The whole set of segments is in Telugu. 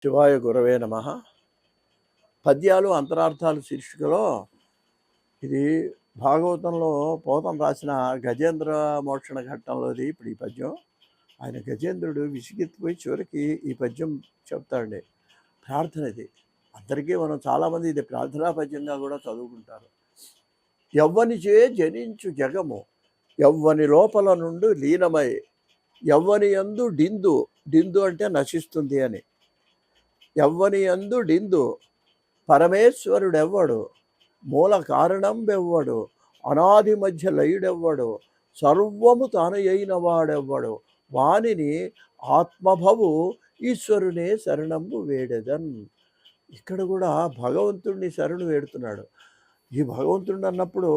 శివాయ గురవే నమ. పద్యాలు అంతరార్థాలు శీర్షికలో ఇది భాగవతంలో పోతం రాసిన గజేంద్ర మోక్షణ ఘట్టంలోది. ఇప్పుడు ఈ పద్యం ఆయన గజేంద్రుడు విసిగెత్తిపోయి చివరికి ఈ పద్యం చెప్తాడండి. ప్రార్థన ఇది అందరికీ మనం చాలామంది ఇది ప్రార్థనా పద్యంగా కూడా చదువుకుంటారు. ఎవ్వనిచే జనించు జగము ఎవ్వని లోపల నుండి లీనమై ఎవ్వని యందు డిందు, డిందు అంటే నశిస్తుంది అని, ఎవ్వని యందు డిందు పరమేశ్వరుడెవ్వడు, మూల కారణం బెవ్వడు, అనాది మధ్య లయుడెవ్వడు, సర్వము తానయైన వాడెవ్వడు, వానిని ఆత్మభవు ఈశ్వరునే శరణంబు వేడెదన్. ఇక్కడ కూడా భగవంతుడిని శరణు వేడుతున్నాడు. ఈ భగవంతుడు అన్నప్పుడు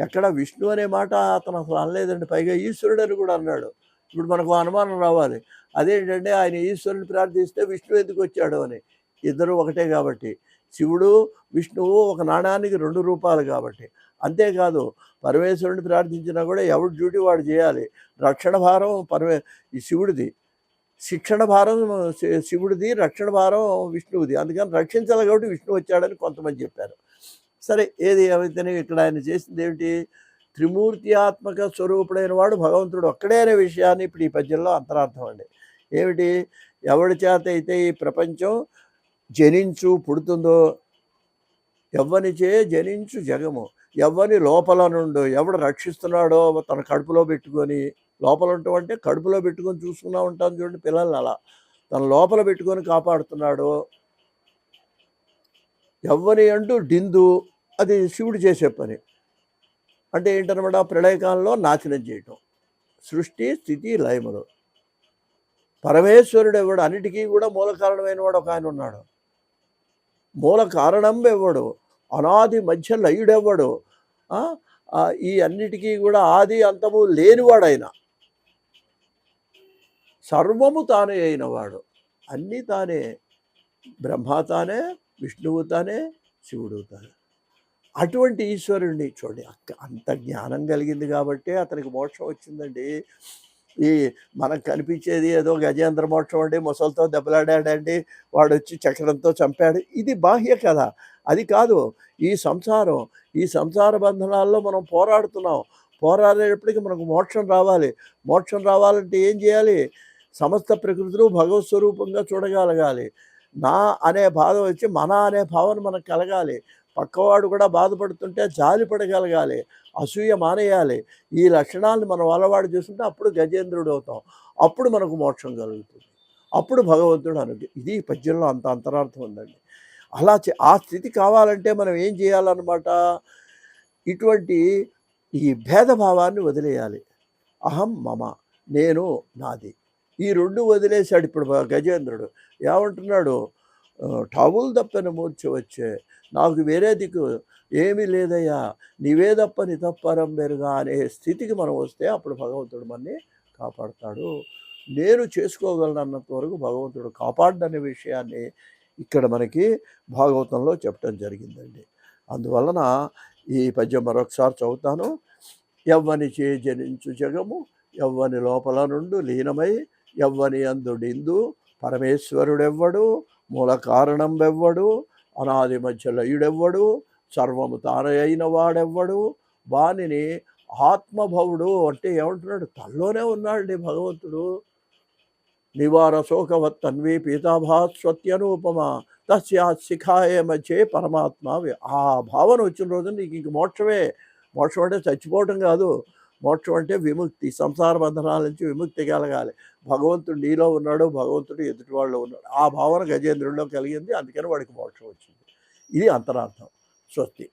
ఎక్కడ విష్ణు అనే మాట అతను అసలు అనలేదండి. పైగా ఈశ్వరుడు అని కూడా అన్నాడు. ఇప్పుడు మనకు అనుమానం రావాలి, అదేంటంటే ఆయన ఈశ్వరుని ప్రార్థిస్తే విష్ణు ఎందుకు వచ్చాడు అని. ఇద్దరు ఒకటే కాబట్టి, శివుడు విష్ణువు ఒక నాణానికి రెండు రూపాలు కాబట్టి. అంతేకాదు పరమేశ్వరుని ప్రార్థించినా కూడా ఎవరి డ్యూటీ వాడు చేయాలి. రక్షణ భారం ఈ శివుడిది, శిక్షణ భారం శివుడిది, రక్షణ భారం విష్ణువుది. అందుకని రక్షించాలి కాబట్టి విష్ణు వచ్చాడని కొంతమంది చెప్పారు. సరే, ఏది ఏమైతేనే ఇక్కడ ఆయన చేసింది ఏమిటి? త్రిమూర్త్యాత్మక స్వరూపుడైన వాడు భగవంతుడు ఒక్కడే అనే విషయాన్ని ఇప్పుడు ఈ పద్యంలో అంతరార్థం అండి. ఏమిటి? ఎవడి చేత అయితే ఈ ప్రపంచం జనించు పుడుతుందో, ఎవ్వనిచే జనించు జగము, ఎవ్వని లోపల నుండో, ఎవడు రక్షిస్తున్నాడో తన కడుపులో పెట్టుకొని, లోపల ఉంటాం అంటే కడుపులో పెట్టుకొని చూసుకున్నా ఉంటాను చూడండి పిల్లల్ని, అలా తన లోపల పెట్టుకొని కాపాడుతున్నాడో, ఎవ్వని అంటూ డిందు, అది శివుడు చేసే పని. అంటే ఏంటనమాట? ప్రళయకాలంలో నాశనం చేయటం, సృష్టి స్థితి లయములు. పరమేశ్వరుడు ఎవడు? అన్నిటికీ కూడా మూల కారణమైన వాడు ఒక ఆయన ఉన్నాడు. మూల కారణం ఎవడు? అనాది మధ్య లయుడెవ్వడు. ఈ అన్నిటికీ కూడా ఆది అంతము లేనివాడైన, సర్వము తానే అయినవాడు. అన్నీ తానే, బ్రహ్మ తానే, విష్ణువు తానే, శివుడు తానే. అటువంటి ఈశ్వరుణ్ణి చూడండి, అంత జ్ఞానం కలిగింది కాబట్టి అతనికి మోక్షం వచ్చిందండి. ఈ మనకు కనిపించేది ఏదో గజేంద్ర మోక్షం అండి, ముసలితో దెబ్బలాడాడండి, వాడు వచ్చి చక్రంతో చంపాడు, ఇది బాహ్య కథ. అది కాదు ఈ సంసారం. ఈ సంసార బంధనాల్లో మనం పోరాడుతున్నాం. పోరాడేటప్పటికి మనకు మోక్షం రావాలి. మోక్షం రావాలంటే ఏం చేయాలి? సమస్త ప్రకృతిలో భగవత్ స్వరూపంగా చూడగలగాలి. నా అనే బాధ వచ్చి మన అనే భావన మనకు కలగాలి. పక్కవాడు కూడా బాధపడుతుంటే జాలి పడగలగాలి, అసూయ మానేయాలి. ఈ లక్షణాలను మనం అలవాటు చేసుకుంటే అప్పుడు గజేంద్రుడు అవుతాం. అప్పుడు మనకు మోక్షం కలుగుతుంది. అప్పుడు భగవంతుడు ఇది పద్యంలో అంత అంతరార్థం ఉందండి. అలా ఆ స్థితి కావాలంటే మనం ఏం చేయాలన్నమాట? ఇటువంటి ఈ భేదభావాన్ని వదిలేయాలి. అహం మమ, నేను నాది, ఈ రెండు వదిలేశాడు ఇప్పుడు గజేంద్రుడు. ఏమంటున్నాడు? ఠావులు తప్పని మూర్ఛ వచ్చే, నాకు వేరే దిక్కు ఏమీ లేదయ్యా, నీవే తప్ప నీ తప్పరం బెరుగా అనే స్థితికి మనం వస్తే అప్పుడు భగవంతుడు మనని కాపాడుతాడు. నేను చేసుకోగలను అన్నంత వరకు భగవంతుడు కాపాడనే విషయాన్ని ఇక్కడ మనకి భాగవతంలో చెప్పడం జరిగిందండి. అందువలన ఈ పద్యం మరొకసారి చదువుతాను. ఎవ్వనిచే జనించు జగము ఎవ్వని లోపల నుండి లీనమై ఎవ్వని అందుడిందు పరమేశ్వరుడెవ్వడు, మూల కారణం ఎవ్వడు, అనాది మధ్య లయుడెవ్వడు, సర్వము తానయైన వాడెవ్వడు, వానిని ఆత్మభవుడు అంటే ఏమంటున్నాడు? తనలోనే ఉన్నాడండి భగవంతుడు. నివార శోకవత్ తన్వీ పీతాభాస్వత్యనూపమ తస్యాత్ శిఖాయ మధ్యే పరమాత్మ. ఆ భావన వచ్చిన రోజు నీకు ఇంక మోక్షమే. మోక్షం అంటే చచ్చిపోవటం కాదు, మోక్షం అంటే విముక్తి, సంసార బంధనాల నుంచి విముక్తి కలగాలి. భగవంతుడు నీలో ఉన్నాడు, భగవంతుడు ఎదుటి వాళ్ళు ఉన్నాడు. ఆ భావన గజేంద్రుడిలో కలిగింది, అందుకని వాడికి మోక్షం వచ్చింది. ఇది అంతరార్థం. స్వస్తి.